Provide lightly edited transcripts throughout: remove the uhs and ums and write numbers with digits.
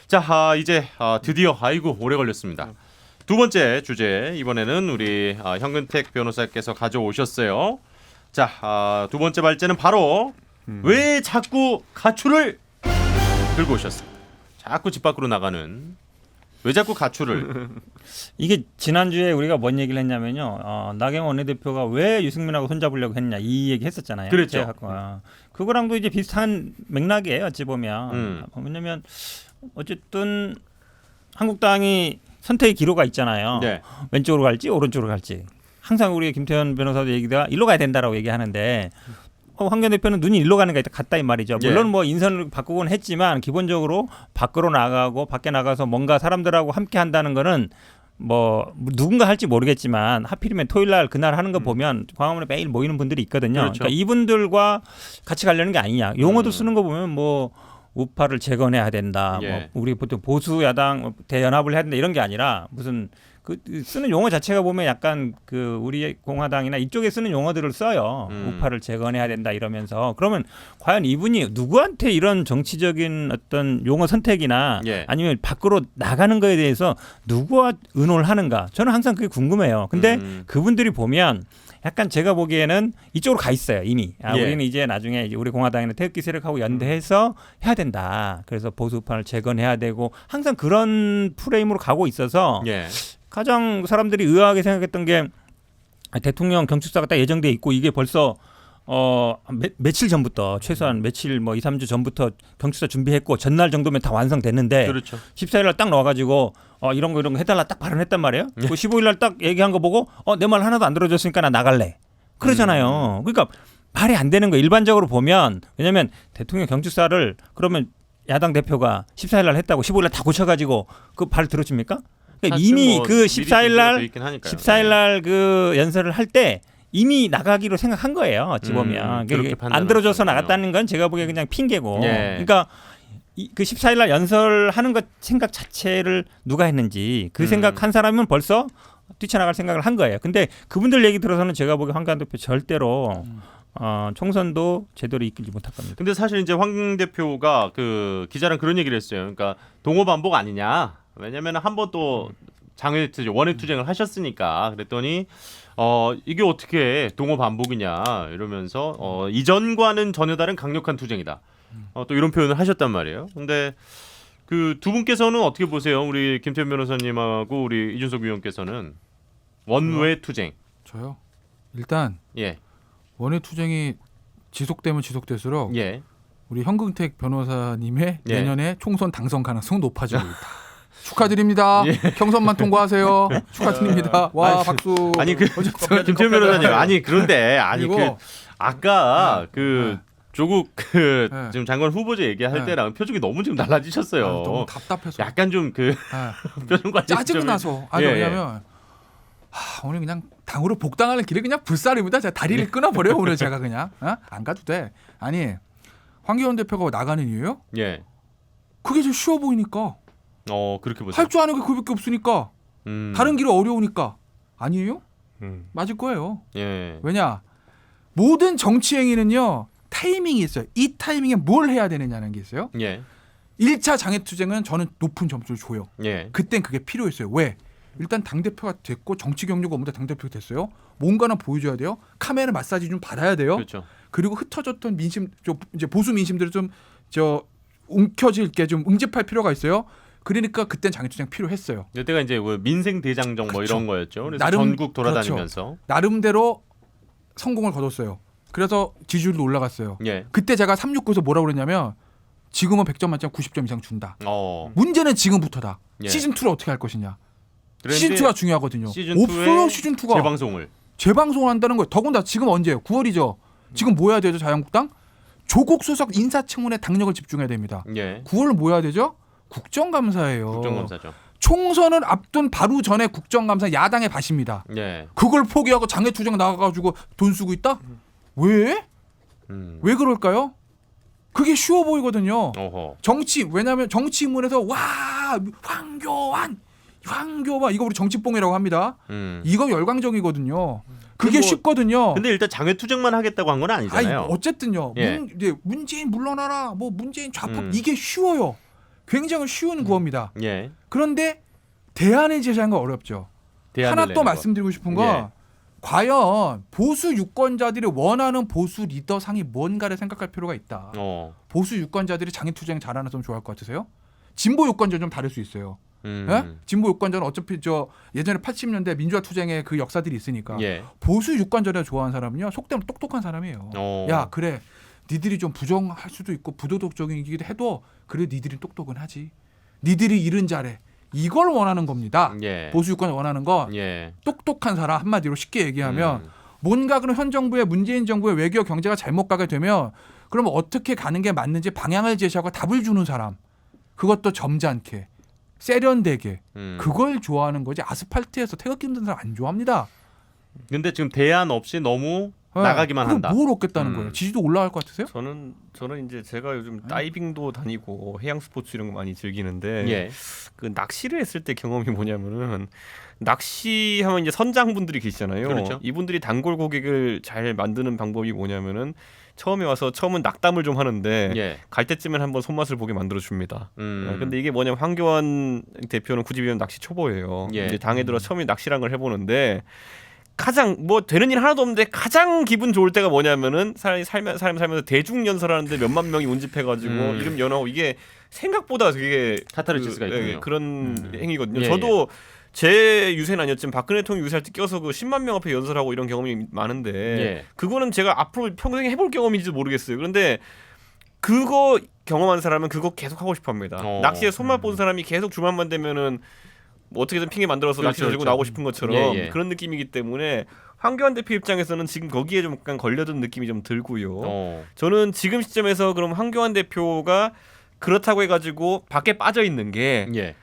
자, 이제 드디어 아이고 오래 걸렸습니다. 두 번째 주제 이번에는 우리 현근택 변호사께서 가져오셨어요. 자, 두 번째 발제는 바로 왜 자꾸 가출을 들고 오셨어요. 자꾸 집 밖으로 나가는 왜 자꾸 가출을 이게 지난주에 우리가 뭔 얘기를 했냐면요. 나경원 원내대표가 왜 유승민하고 손잡으려고 했냐 이 얘기 했었잖아요. 그랬죠. 그거랑도 이제 비슷한 맥락이에요. 어찌 보면. 왜냐면 어쨌든 한국당이 선택의 기로가 있잖아요. 네. 왼쪽으로 갈지 오른쪽으로 갈지. 항상 우리 김태현 변호사도 얘기가 일로 가야 된다라고 얘기하는데 황교안 대표는 눈이 일로 가는 게 같다 이 말이죠. 물론 뭐 인선을 바꾸곤 했지만 기본적으로 밖으로 나가고 밖에 나가서 뭔가 사람들하고 함께 한다는 거는 뭐 누군가 할지 모르겠지만 하필이면 토요일 날 그날 하는 거 보면 광화문에 매일 모이는 분들이 있거든요. 그렇죠. 그러니까 이분들과 같이 가려는 게 아니냐. 용어도 쓰는 거 보면 뭐 우파를 재건해야 된다. 뭐 우리 보통 보수 야당 대연합을 해야 된다 이런 게 아니라 무슨 그 쓰는 용어 자체가 보면 약간 그 우리 공화당이나 이쪽에 쓰는 용어들을 써요. 우파를 재건해야 된다 이러면서 그러면 과연 이분이 누구한테 이런 정치적인 어떤 용어 선택이나 아니면 밖으로 나가는 거에 대해서 누구와 의논을 하는가 저는 항상 그게 궁금해요. 근데 그분들이 보면 약간 제가 보기에는 이쪽으로 가 있어요 이미. 우리는 이제 나중에 이제 우리 공화당이나 태극기 세력하고 연대해서 해야 된다. 그래서 보수 우파를 재건해야 되고 항상 그런 프레임으로 가고 있어서 가장 사람들이 의아하게 생각했던 게 대통령 경축사가 딱 예정돼 있고 이게 벌써 며칠 전부터 최소한 며칠 뭐 2, 3주 전부터 경축사 준비했고 전날 정도면 다 완성됐는데 그렇죠. 14일 날 딱 나와가지고 이런 거 해달라 딱 발언했단 말이에요. 그 15일 날 딱 얘기한 거 보고 내 말 하나도 안 들어줬으니까 나 나갈래. 그러잖아요. 그러니까 말이 안 되는 거 일반적으로 보면 왜냐하면 대통령 경축사를 그러면 야당 대표가 14일 날 했다고 15일 날 다 고쳐가지고 그 발 들어줍니까? 그러니까 이미 뭐 그 14일 날 그 연설을 할 때 이미 나가기로 생각한 거예요. 어찌 보면 안 들어줘서 나갔다는 건 제가 보기에 그냥 핑계고. 그러니까 그 14일 날 연설하는 것 생각 자체를 누가 했는지 그 생각한 사람은 벌써 뛰쳐나갈 생각을 한 거예요. 근데 그분들 얘기 들어서는 제가 보기에 황교안 대표 절대로 총선도 제대로 이끌지 못할 겁니다. 근데 사실 이제 황 대표가 그 기자랑 그런 얘기를 했어요. 그러니까 동호 반복 아니냐. 왜냐면 한 번 또 장외 투쟁, 원외 투쟁을 하셨으니까 그랬더니 이게 어떻게 동호 반복이냐 이러면서 이전과는 전혀 다른 강력한 투쟁이다. 또 이런 표현을 하셨단 말이에요. 근데 그 두 분께서는 어떻게 보세요? 우리 김태현 변호사님하고 우리 이준석 위원께서는 원외 투쟁. 저요? 일단 원외 투쟁이 지속되면 지속될수록 우리 현근택 변호사님의 내년에 총선 당선 가능성 높아지고 있다. 축하드립니다. 경선만 통과하세요. 축하드립니다. 와 박수. 아니 그 김태현 변호사님 아니 그런데 그 아까 그 조국 지금 장관 후보자 얘기할 때랑 표정이 너무 지금 달라지셨어요. 너무 답답해서. 약간 좀 그 표정 관리 짜증 나서. 왜냐면 오늘 그냥 당으로 복당하는 길에 그냥 불살입니다. 제가 다리를 끊어버려요. 오늘 제가 그냥 안 가도 돼. 아니 황교안 대표가 나가는 이유요? 그게 좀 쉬워 보이니까. 그렇게 보세요. 할 줄 아는 게 그밖에 없으니까. 다른 길은 어려우니까. 아니에요? 맞을 거예요. 왜냐? 모든 정치 행위는요. 타이밍이 있어요. 이 타이밍에 뭘 해야 되느냐는 게 있어요. 1차 장애투쟁은 저는 높은 점수를 줘요. 그땐 그게 필요했어요. 왜? 일단 당대표가 됐고 정치 경력이 없는데 당대표가 됐어요. 뭔가는 보여줘야 돼요. 카메라 마사지 좀 받아야 돼요. 그렇죠. 그리고 흩어졌던 민심, 이제 보수 민심들을 좀 움켜질 게 좀 응집할 필요가 있어요. 그러니까 그땐 장애투쟁 필요했어요. 이때가 이제 민생 대장정 뭐 이런 거였죠. 그래서 전국 돌아다니면서 나름대로 성공을 거뒀어요. 그래서 지지율도 올라갔어요. 그때 제가 369에서 뭐라고 그랬냐면 지금은 100점 만점 90점 이상 준다. 문제는 지금부터다. 시즌2를 어떻게 할 것이냐. 시즌2가 중요하거든요. 없어요 시즌2가. 재방송을 한다는 거예요. 더군다나 지금 언제예요? 9월이죠. 지금 뭐 해야 되죠 자유한국당? 조국 수석 인사청문회 당력을 집중해야 됩니다. 9월 뭐 해야 되죠? 국정감사예요. 국정감사죠. 총선을 앞둔 바로 전에 국정감사 야당의 밭입니다. 그걸 포기하고 장애투쟁 나가가지고 돈 쓰고 있다? 왜? 왜 그럴까요? 그게 쉬워 보이거든요. 왜냐하면 정치 인문에서 와 황교안 이거 우리 정치뽕이라고 합니다. 이거 열광적이거든요. 그게 쉽거든요. 근데 일단 장외투쟁만 하겠다고 한 건 아니잖아요. 어쨌든요. 문재인 물러나라. 문재인 좌파 이게 쉬워요. 굉장히 쉬운 구호입니다. 예. 그런데 대안을 제시하는 건 어렵죠. 하나 또 말씀드리고 싶은 건 예. 과연 보수 유권자들이 원하는 보수 리더상이 뭔가를 생각할 필요가 있다. 보수 유권자들이 장애투쟁 잘하는 사람 좋아할 것 같으세요? 진보 유권자 좀 다를 수 있어요. 예? 진보 유권자는 어차피 저 예전에 80년대 민주화 투쟁의 그 역사들이 있으니까 예. 보수 유권자를 좋아하는 사람은요 속되면 똑똑한 사람이에요. 야 그래 니들이 좀 부정할 수도 있고 부도덕적이기도 해도 그래 니들이 똑똑은 하지. 니들이 일은 잘해. 이걸 원하는 겁니다. 예. 보수 유권자 원하는 건 예. 똑똑한 사람 한마디로 쉽게 얘기하면 뭔가 그런 현 정부의 문재인 정부의 외교 경제가 잘못 가게 되면 그러면 어떻게 가는 게 맞는지 방향을 제시하고 답을 주는 사람. 그것도 점잖게 세련되게 그걸 좋아하는 거지. 아스팔트에서 태극기 흔드는 사람 안 좋아합니다. 근데 지금 대안 없이 너무 나가기만 한다. 뭘 얻겠다는 거예요? 지지도 올라갈 것 같으세요? 저는 이제 제가 요즘 다이빙도 다니고 해양 스포츠 이런 거 많이 즐기는데 예. 그 낚시를 했을 때 경험이 뭐냐면은 낚시하면 이제 선장분들이 계시잖아요. 그렇죠. 이분들이 단골 고객을 잘 만드는 방법이 뭐냐면은 처음에 와서 처음은 낙담을 좀 하는데 예. 갈 때쯤엔 한번 손맛을 보게 만들어 줍니다. 근데 이게 뭐냐면 황교안 대표는 굳이 비하면 낚시 초보예요. 예. 이제 당에 들어 처음에 낚시란 걸 해보는데 가장 뭐 되는 일 하나도 없는데 가장 기분 좋을 때가 뭐냐면은 사람이 살면서 대중연설하는데 몇만 명이 운집해가지고 이름 연하고 이게 생각보다 되게 카타르시스가 있군요. 그런 행위거든요. 예, 저도 제 유세는 아니었지만 박근혜 대통령 유세할 때 껴서 그 10만 명 앞에 연설하고 이런 경험이 많은데 예. 그거는 제가 앞으로 평생 해볼 경험인지도 모르겠어요. 그런데 그거 경험한 사람은 그거 계속 하고 싶어합니다. 낚시에 손맛 본 사람이 계속 주말만 되면은 뭐 어떻게든 핑계 만들어서 그렇죠, 낚시 들고 그렇죠. 나오고 싶은 것처럼 예, 예. 그런 느낌이기 때문에 황교안 대표 입장에서는 지금 거기에 좀 약간 걸려든 느낌이 좀 들고요. 저는 지금 시점에서 그럼 황교안 대표가 그렇다고 해가지고 밖에 빠져 있는 게 예.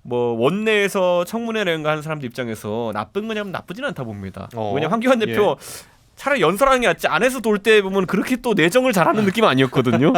뭐 원내에서 청문회라든가 하는 사람들 입장에서 나쁜 거냐면 나쁘진 않다 봅니다. 왜냐면 황교안 대표 차라리 연설하는 게 낫지 안에서 돌 때 보면 그렇게 또 내정을 잘하는 느낌은 아니었거든요.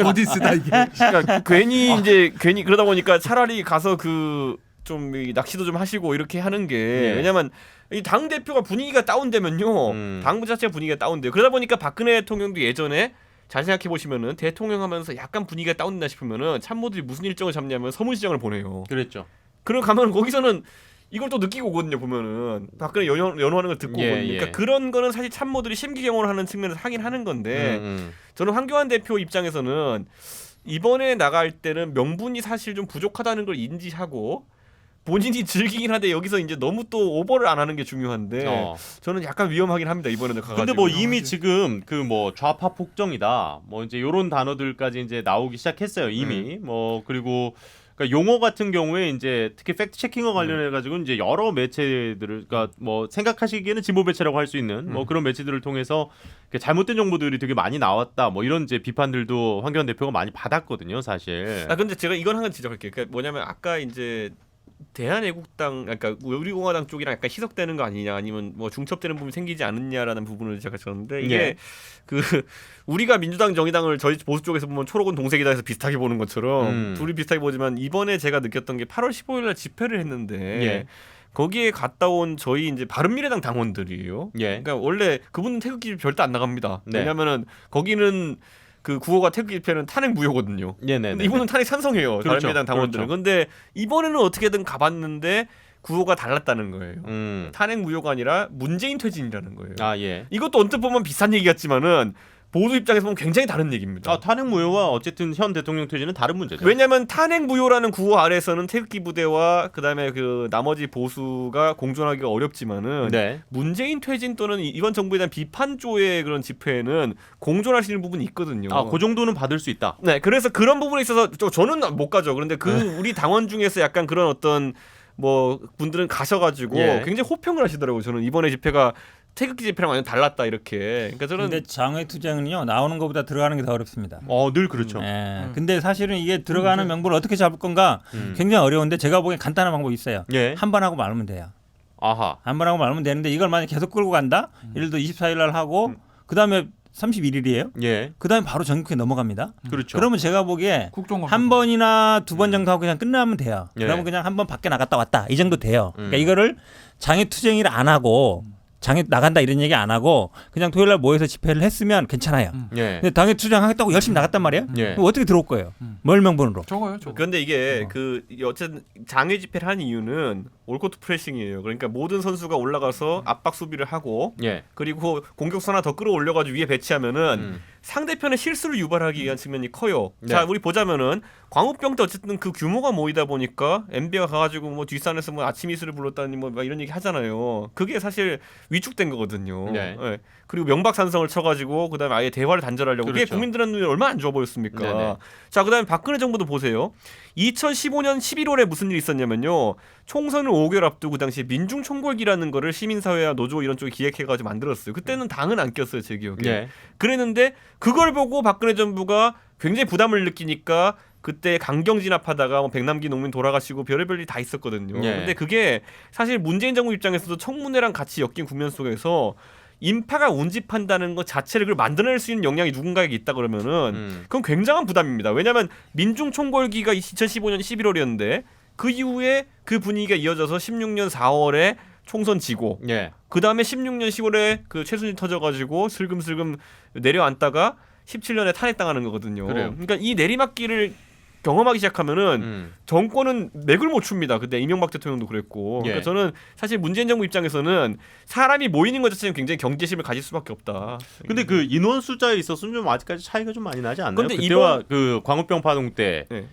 어디쓰다 이게. 그러니까 괜히 그러다 보니까 차라리 가서 그 좀 낚시도 좀 하시고 이렇게 하는 게 왜냐면 이 당 대표가 분위기가 다운되면요 당 자체 분위기가 다운돼요. 그러다 보니까 박근혜 대통령도 예전에 잘 생각해 보시면은 대통령 하면서 약간 분위기가 다운된다 싶으면은 참모들이 무슨 일정을 잡냐면 서문시장을 보내요. 그랬죠. 그럼 가면 거기서는 이걸 또 느끼고 오거든요. 보면은 박근혜 연호하는 걸 듣고 오거든요. 그러니까 그런 거는 사실 참모들이 심기경호를 하는 측면에서 하긴 하는 건데 저는 황교안 대표 입장에서는 이번에 나갈 때는 명분이 사실 좀 부족하다는 걸 인지하고 본인이 즐기긴 하되 여기서 이제 너무 또 오버를 안 하는 게 중요한데 저는 약간 위험하긴 합니다. 이번에는 가가지고. 근데 뭐 이미 지금 그 뭐 좌파 폭정이다 뭐 이제 요런 단어들까지 이제 나오기 시작했어요. 이미 뭐 그리고 그러니까 용어 같은 경우에 이제 특히 팩트 체킹과 관련해 가지고 이제 여러 매체들을 그러니까 뭐 생각하시기에는 진보 매체라고 할 수 있는 뭐 그런 매체들을 통해서 잘못된 정보들이 되게 많이 나왔다 뭐 이런 이제 비판들도 황교안 대표가 많이 받았거든요, 사실. 근데 제가 이건 한 가지 지적할게요. 그러니까 뭐냐면 아까 이제 대한애국당 그러니까 우리공화당 쪽이랑 약간 희석되는 거 아니냐 아니면 뭐 중첩되는 부분이 생기지 않느냐라는 부분을 제가 졌는데 이게 그 우리가 민주당 정의당을 저희 보수 쪽에서 보면 초록은 동색이다 해서 비슷하게 보는 것처럼 둘이 비슷하게 보지만 이번에 제가 느꼈던 게 8월 15일 날 집회를 했는데 거기에 갔다 온 저희 이제 바른미래당 당원들이에요. 그러니까 원래 그분은 태극기 절대 안 나갑니다. 왜냐면은 거기는 그 구호가 태극기 집회는 탄핵 무효거든요. 근데 이분은 탄핵 찬성해요. 그렇죠. 바른미래당 당원들은. 그런데 이번에는 어떻게든 가봤는데 구호가 달랐다는 거예요. 탄핵 무효가 아니라 문재인 퇴진이라는 거예요. 이것도 언뜻 보면 비슷한 얘기 같지만은 보수 입장에서 보면 굉장히 다른 얘기입니다. 탄핵 무효와 어쨌든 현 대통령 퇴진은 다른 문제죠. 왜냐하면 탄핵 무효라는 구호 아래서는 태극기 부대와 그다음에 그 나머지 보수가 공존하기가 어렵지만은 문재인 퇴진 또는 이번 정부에 대한 비판조의 그런 집회에는 공존하시는 부분이 있거든요. 그 정도는 받을 수 있다. 네, 그래서 그런 부분에 있어서 저는 못 가죠. 그런데 우리 당원 중에서 약간 그런 어떤 뭐 분들은 가셔가지고 굉장히 호평을 하시더라고요. 저는 이번에 집회가 태극기 집회랑 완전 달랐다 이렇게. 그러니까 저는 근데 장외투쟁은요 나오는 것보다 들어가는 게 더 어렵습니다. 늘 그렇죠. 근데 사실은 이게 들어가는 명분을 어떻게 잡을 건가 굉장히 어려운데 제가 보기엔 간단한 방법이 있어요. 한 번 하고 말면 돼요. 한 번 하고 말면 되는데 이걸 만약 계속 끌고 간다. 예를 들어 24일 날 하고 그다음에 31일이에요. 그다음에 바로 전국에 넘어갑니다. 그렇죠. 그러면 제가 보기에 한 번이나 두 번 정도 하고 그냥 끝나면 돼요. 그러면 그냥 한 번 밖에 나갔다 왔다 이 정도 돼요. 그러니까 이거를 장애투쟁을 안 하고 장애 나간다 이런 얘기 안 하고 그냥 토요일 날 모여서 집회를 했으면 괜찮아요. 예. 근데 당일 투쟁하겠다고 열심히 나갔단 말이에요. 예. 그럼 어떻게 들어올 거예요? 뭘 명분으로? 저거요. 그런데 이게 그 어쨌든 장외 집회를 한 이유는 올코트 프레싱이에요. 그러니까 모든 선수가 올라가서 압박 수비를 하고 예. 그리고 공격수 하나 더 끌어올려가지고 위에 배치하면은 상대편의 실수를 유발하기 위한 측면이 커요. 네. 자, 우리 보자면은 광우병 때 어쨌든 그 규모가 모이다 보니까 MB가 가가지고 뭐 뒷산에서 뭐 아침 이슬을 불렀다니 뭐 막 이런 얘기 하잖아요. 그게 사실 위축된 거거든요. 네. 예. 그리고 명박산성을 쳐가지고 그다음에 아예 대화를 단절하려고 그게 그렇죠. 국민들한테 눈에 얼마나 안 좋아 보였습니까? 네네. 자, 그다음에 박근혜 정부도 보세요. 2015년 11월에 무슨 일이 있었냐면요. 총선을 5개월 앞두고 그 당시에 민중총궐기라는 거를 시민사회와 노조 이런 쪽이 기획해가지고 만들었어요. 그때는 당은 안 꼈어요, 제 기억에. 예. 그랬는데 그걸 보고 박근혜 정부가 굉장히 부담을 느끼니까 그때 강경 진압하다가 뭐 백남기 농민 돌아가시고 별의별 일이 다 있었거든요. 예. 근데 그게 사실 문재인 정부 입장에서도 청문회랑 같이 엮인 국면 속에서 인파가 운집한다는 것 자체를 그걸 만들어낼 수 있는 역량이 누군가에게 있다 그러면은 그건 굉장한 부담입니다. 왜냐하면 민중총궐기가 2015년 11월이었는데 그 이후에 그 분위기가 이어져서 16년 4월에 총선 지고 예. 그 다음에 16년 10월에 그 최순실 터져가지고 슬금슬금 내려앉다가 17년에 탄핵당하는 거거든요. 그래요. 그러니까 이 내리막길을 경험하기 시작하면은 정권은 맥을 못 춥니다. 그때 이명박 대통령도 그랬고. 예. 그러니까 저는 사실 문재인 정부 입장에서는 사람이 모이는 것 자체는 굉장히 경계심을 가질 수밖에 없다. 근데 그 인원 숫자에 있어서는 좀 아직까지 차이가 좀 많이 나지 않나요? 근데 그때와 그 광우병 파동 때와 네.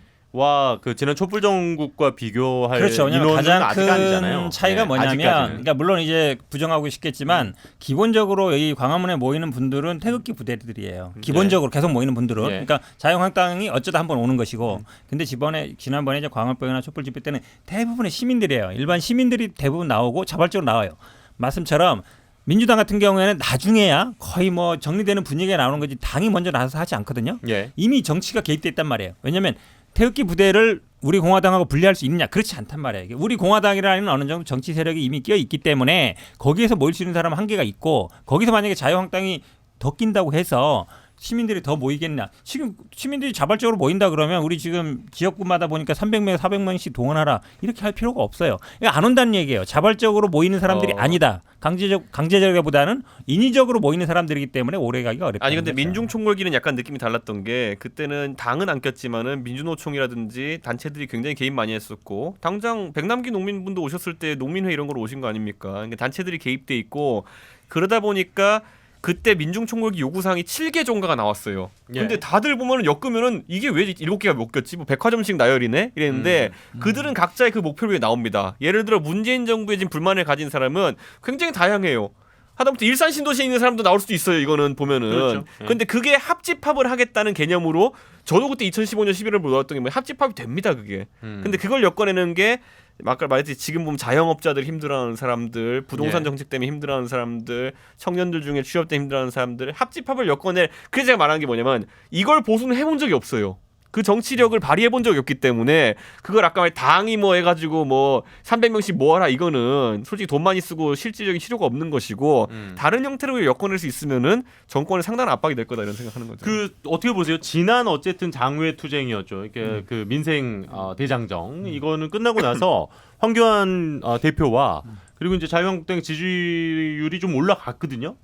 그 지난 촛불 정국과 비교할 그렇죠. 왜냐하면 인원은 가장 아직 큰 아니잖아요. 차이가 네, 뭐냐면, 아직까지는. 그러니까 물론 이제 부정하고 싶겠지만 기본적으로 이 광화문에 모이는 분들은 태극기 부대들이에요. 기본적으로 계속 모이는 분들은, 예. 그러니까 자유한국당이 어쩌다 한번 오는 것이고, 근데 지난번에 이제 광화문이나 촛불 집회 때는 대부분의 시민들이에요. 일반 시민들이 대부분 나오고 자발적으로 나와요. 말씀처럼. 민주당 같은 경우에는 나중에야 거의 뭐 정리되는 분위기가 나오는 거지 당이 먼저 나서서 하지 않거든요. 예. 이미 정치가 개입돼 있단 말이에요. 왜냐하면 태극기 부대를 우리 공화당하고 분리할 수 있느냐? 그렇지 않단 말이에요. 우리 공화당이라는 어느 정도 정치 세력이 이미 끼어 있기 때문에 거기에서 모일 수 있는 사람은 한계가 있고 거기서 만약에 자유한국당이 더 낀다고 해서 시민들이 더 모이겠나? 지금 시민들이 자발적으로 모인다 그러면 우리 지금 지역구마다 보니까 300명, 400명씩 동원하라 이렇게 할 필요가 없어요. 그러니까 안 온다는 얘기예요. 자발적으로 모이는 사람들이 아니다. 강제적이보다는 인위적으로 모이는 사람들이기 때문에 오래 가기가 어렵다. 아니 근데 민중총궐기는 약간 느낌이 달랐던 게 그때는 당은 안 꼈지만은 민주노총이라든지 단체들이 굉장히 개입 많이 했었고 당장 백남기 농민분도 오셨을 때 농민회 이런 걸로 오신 거 아닙니까? 그러니까 단체들이 개입돼 있고 그러다 보니까 그때 민중총궐기 요구사항이 7개 종가가 나왔어요. 예. 근데 다들 보면은 엮으면은 이게 왜 7개가 못 꼈지? 뭐 백화점식 나열이네? 이랬는데 그들은 각자의 그 목표를 위해 나옵니다. 예를 들어 문재인 정부에 지금 불만을 가진 사람은 굉장히 다양해요. 하다못해 일산 신도시에 있는 사람도 나올 수도 있어요. 이거는 보면은. 그렇죠. 예. 근데 그게 합집합을 하겠다는 개념으로 저도 그때 2015년 11월에 물어봤던 게 뭐 합집합이 됩니다. 그게. 근데 그걸 엮어내는 게 아까 말했듯이 지금 보면 자영업자들 힘들어하는 사람들, 부동산 예. 정책 때문에 힘들어하는 사람들, 청년들 중에 취업 때문에 힘들어하는 사람들 합집합을 엮어낼. 그래서 제가 말하는 게 뭐냐면 이걸 보수는 해본 적이 없어요. 그 정치력을 발휘해 본 적이 없기 때문에 그걸 아까 말 당이 뭐 해가지고 뭐 300명씩 모아라 이거는 솔직히 돈 많이 쓰고 실질적인 실효가 없는 것이고 다른 형태로 엮어낼 수 있으면은 정권에 상당한 압박이 될 거다 이런 생각하는 거죠. 그 어떻게 보세요? 지난 어쨌든 장외 투쟁이었죠. 이렇게 그 민생 대장정 이거는 끝나고 나서 황교안 대표와 그리고 이제 자유한국당 지지율이 좀 올라갔거든요.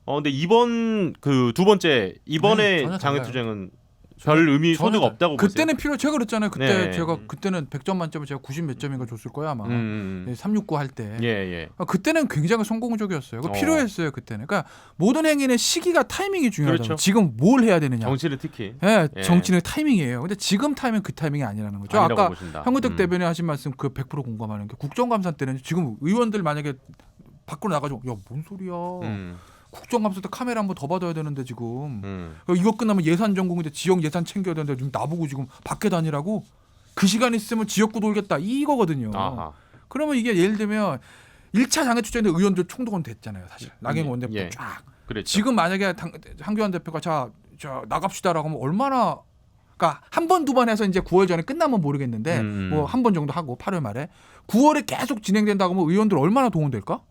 근데 이번 그 두 번째 이번에 전혀 장외 달라요. 투쟁은 별 의미 소득 없다고 보세요. 그때는 필요 제가 그랬잖아요. 그때 네. 제가 그때는 100점 만점에 제가 90 몇 점인가 줬을 거야 아마. 369 할 때. 예, 예. 그때는 굉장히 성공적이었어요. 어. 필요했어요 그때는. 그러니까 모든 행위는 시기가 타이밍이 중요하다. 그렇죠. 지금 뭘 해야 되느냐. 정치는 특히 예, 예. 정치는 타이밍이에요. 근데 지금 타이밍 그 타이밍이 아니라는 거죠. 아니라고 아까 보신다. 황근택 대변인 하신 말씀 그 100% 공감하는 게 국정감사 때는 지금 의원들 만약에 밖으로 나가지고 야 뭔 소리야. 국정감사 때 카메라 한번 더 받아야 되는데 지금 이거 끝나면 예산 전공인데 지역 예산 챙겨야 되는데 지금 나보고 지금 밖에 다니라고 그 시간 있으면 지역구 돌겠다 이거거든요. 아하. 그러면 이게 예를 들면 1차 장애 투쟁때 의원들 총동원 됐잖아요. 사실 나경원 원내부터 예. 쫙. 그랬죠. 지금 만약에 황교안 대표가 자 나갑시다라고 하면 얼마나 그러니까 한 번 두 번 해서 이제 9월 전에 끝나면 모르겠는데 뭐 한 번 정도 하고 8월 말에 9월에 계속 진행된다고 하면 의원들 얼마나 동원될까?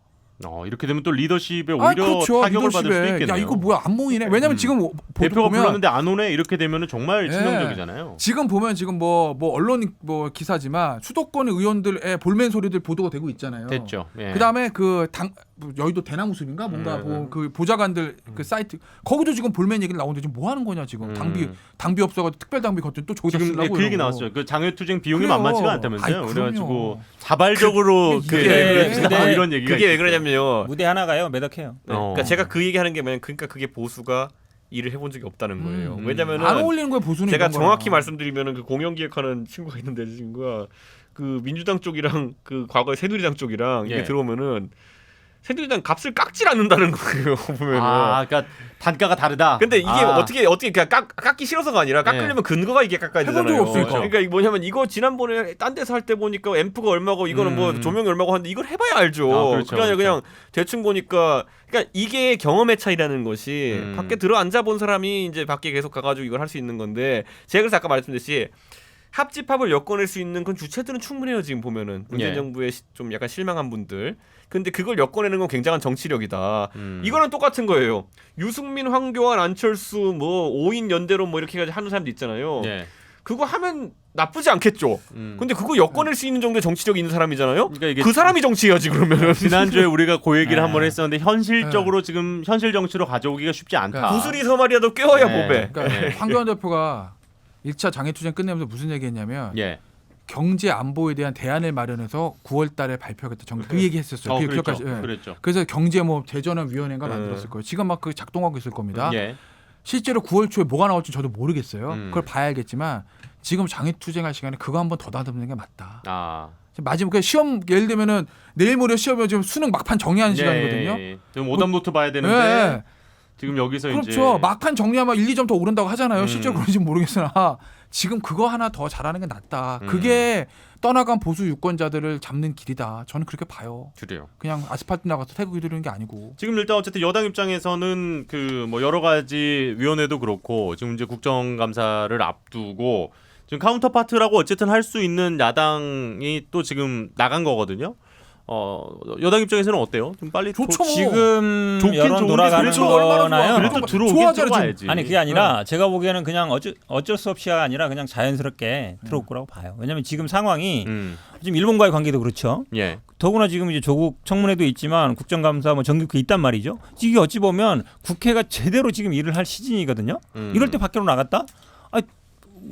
이렇게 되면 또 리더십에 오히려 그렇죠. 타격을 받을 수도 있겠네요. 야 이거 뭐야 안 모이네. 왜냐면 지금 대표가 보면 불렀는데 안 오네 이렇게 되면은 정말 예. 치명적이잖아요. 지금 보면 지금 뭐 언론 뭐 기사지만 수도권 의원들의 볼멘 소리들 보도가 되고 있잖아요. 됐죠. 예. 그다음에 그 당 뭐 여의도 대나무 숲인가 뭔가 뭐 그 보좌관들 그 사이트 거기도 지금 볼멘 얘기를 나오는데 지금 뭐 하는 거냐 지금 당비 없어가지고 특별 당비 걷더니 또 저기다 지금 쓰려고 그 얘기 이러고. 나왔어요. 그 장외투쟁 비용이 그래요. 만만치가 않다면서요. 아이, 그래가지고 그럼요. 자발적으로 그게 이런 얘기가 그게 왜 있었어요. 그러냐면요. 무대 하나가요 매덕해요. 그러니까 제가 그 얘기하는 게 뭐냐면 그러니까 그게 보수가 일을 해본 적이 없다는 거예요. 왜냐면은 안 어울리는 거예요 보수는. 제가 이런 정확히 거랑. 말씀드리면은 그 공영기획하는 친구가 있는데 그 친구가 그 민주당 쪽이랑 그 과거의 새누리당 쪽이랑 이게 예. 들어오면은 새누리당 값을 깎질 않는다는 거예요. 보면은. 아, 그러니까 단가가 다르다. 근데 이게 어떻게 그냥 깎기 싫어서가 아니라 깎으려면 네. 근거가 이게 깎아야 해본 적 되잖아요. 없으니까. 그러니까 이게 뭐냐면 이거 지난번에 딴 데서 할 때 보니까 앰프가 얼마고 이거는 뭐 조명이 얼마고 하는데 이걸 해봐야 알죠. 아, 그렇죠, 그게 아니라 그렇죠. 그냥 대충 보니까 그러니까 이게 경험의 차이라는 것이 밖에 들어 앉아 본 사람이 이제 밖에 계속 가가지고 이걸 할 수 있는 건데 제가 그래서 아까 말씀드렸듯이 합집합을 엮어낼 수 있는 건 주체들은 충분해요. 지금 보면은 문재인 예. 정부에 좀 약간 실망한 분들. 근데 그걸 엮어내는 건 굉장한 정치력이다. 이거는 똑같은 거예요. 유승민, 황교안, 안철수 뭐 5인 연대로 뭐 이렇게 해가지고 하는 사람도 있잖아요. 예. 그거 하면 나쁘지 않겠죠. 근데 그거 엮어낼 수 있는 정도의 정치력이 있는 사람이잖아요. 그러니까 이게 그 사람이 정치해야지 그러면은. 지난주에 우리가 그 얘기를 네. 한번 했었는데 현실적으로 지금 현실 정치로 가져오기가 쉽지 않다. 그러니까 구슬이 서말이라도 꿰어야 네. 보배. 그러니까 네. 황교안 대표가 1차 장애투쟁 끝내면서 무슨 얘기했냐면 예. 경제 안보에 대한 대안을 마련해서 9월달에 발표하겠다. 그 얘기했었어요. 그 그랬죠. 기억하시- 예. 그랬죠. 그래서 경제 뭐 대전환 위원회가 만들었을 거예요. 지금 막 그 작동하고 있을 겁니다. 예. 실제로 9월 초에 뭐가 나올지 저도 모르겠어요. 그걸 봐야 알겠지만 지금 장애투쟁할 시간에 그거 한번 더 다듬는 게 맞다. 아. 마지막 그 시험 예를 들면은 내일 모레 시험이 지금 수능 막판 정리하는 시간이거든요. 예. 지금 오답노트 봐야 되는데 예. 지금 여기서 이제 그렇죠. 막판 정리하면 1, 2점 더 오른다고 하잖아요. 실제로 그런지 모르겠으나 지금 그거 하나 더 잘하는 게 낫다. 그게 떠나간 보수 유권자들을 잡는 길이다. 저는 그렇게 봐요. 그래요. 그냥 아스팔트 나가서 태극기 들는 게 아니고. 지금 일단 어쨌든 여당 입장에서는 그 뭐 여러 가지 위원회도 그렇고 지금 이제 국정감사를 앞두고 지금 카운터파트라고 어쨌든 할 수 있는 야당이 또 지금 나간 거거든요. 여당 입장에서는 어때요? 좀 빨리 좋죠. 지금 좋긴 여론 좋은데 돌아가는 그래도 얼마나 거나요? 그래도 들어오긴 좋아하잖아요, 들어와야지. 아니 그게 아니라 제가 보기에는 그냥 어쩔 수 없이가 아니라 그냥 자연스럽게 들어올 거라고 봐요. 왜냐하면 지금 상황이 지금 일본과의 관계도 그렇죠. 예. 더구나 지금 이제 조국 청문회도 있지만 국정감사 뭐 정기국회 있단 말이죠. 이게 어찌 보면 국회가 제대로 지금 일을 할 시즌이거든요. 이럴 때 밖으로 나갔다?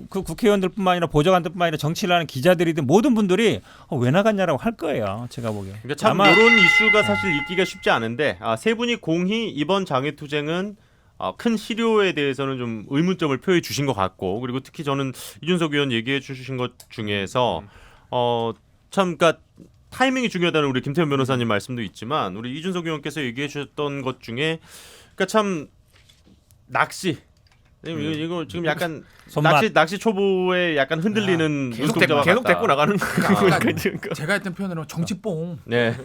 그 국회의원들뿐만 아니라 보좌관들뿐만 아니라 정치를 하는 기자들이든 모든 분들이 왜 나갔냐라고 할 거예요. 제가 보기에. 그러니까 참 이런 이슈가 사실 있기가 쉽지 않은데 세 분이 공히 이번 장애투쟁은 큰 실효에 대해서는 좀 의문점을 표해 주신 것 같고 그리고 특히 저는 이준석 의원 얘기해 주신 것 중에서 참 그러니까 타이밍이 중요하다는 우리 김태현 변호사님 말씀도 있지만 우리 이준석 의원께서 얘기해 주셨던 것 중에 그러니까 참 낚시 이거 지금 약간 낚시 초보에 약간 흔들리는 계속 눈동자와 계속 같다. 데리고 나가는 그러니까 제가 했던 표현으로 정치뽕. 네.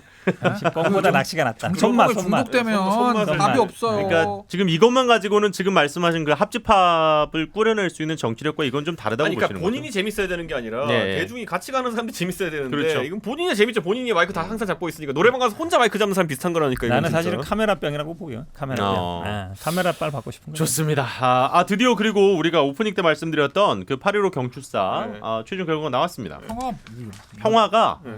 뻥보다 낚시가 낫다. 정치뽕에 손맛. 중독되면 답이 없어요. 그러니까 지금 이것만 가지고는 지금 말씀하신 그 합집합을 꾸려낼 수 있는 정치력과 이건 좀 다르다고 그러니까 보시는 본인이 거죠? 재밌어야 되는 게 아니라 네. 대중이 같이 가는 사람들이 재밌어야 되는데 그렇죠. 이건 본인이 재밌죠. 본인이 마이크 다 항상 잡고 있으니까 노래방 가서 혼자 마이크 잡는 사람 비슷한 거라니까. 이건 나는 진짜. 사실은 카메라병이라고 보여. 카메라병. 카메라빨 받고 싶은 거예요. 좋습니다. 드디어 그리고 우리가 오프닝 때 말씀드렸던 그 8.15 경축사 네. 최종 결과가 나왔습니다. 평화 평화가 네.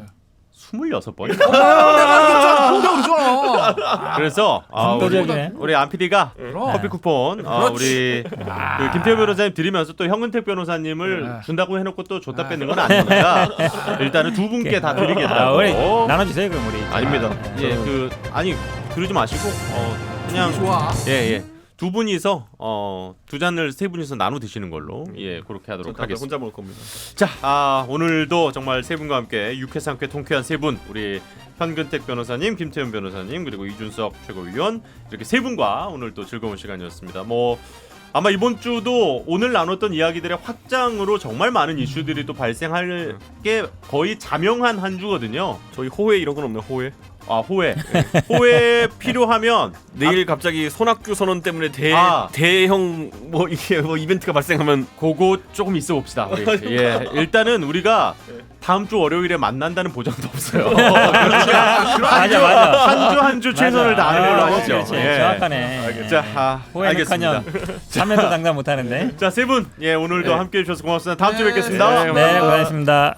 26번. 내가 그러잖아. 그래서 감동적이네. 우리 안 PD가 그럼. 커피 쿠폰 우리 그 김태호 변호사님 드리면서 또 형은택 변호사님을 준다고 해놓고 또 줬다 뺏는 건 아니니까 일단은 두 분께 다 우리 드리겠다고. 나눠주세요 그럼 우리. 아닙니다. 예, 아니 그러지 마시고 그냥 좋아. 예. 두 분이서 두 잔을 세 분이서 나눠 드시는 걸로 그렇게 하도록 전 하겠습니다. 혼자 먹을 겁니다. 자, 오늘도 정말 세 분과 함께 유쾌상쾌 통쾌한 세 분, 우리 현근택 변호사님, 김태현 변호사님, 그리고 이준석 최고위원 이렇게 세 분과 오늘 또 즐거운 시간이었습니다. 아마 이번 주도 오늘 나눴던 이야기들의 확장으로 정말 많은 이슈들이 또 발생할 게 거의 자명한 한 주거든요. 저희 호회 이런 건 없나요? 호회? 호회 필요하면 내일 갑자기 손학규 선언 때문에 대형 뭐 이게 뭐 이벤트가 발생하면 그거 조금 있어 봅시다. 일단은 우리가 다음 주 월요일에 만난다는 보장도 없어요. 맞아. 한 주 최선을 다하는 걸로 하시죠. 그렇지. 정확하네. 자, 알겠습니다. 참여도 당장 못하는데. 자, 세 분 오늘도 함께해 주셔서 고맙습니다. 다음 주에 뵙겠습니다. 네, 고맙습니다.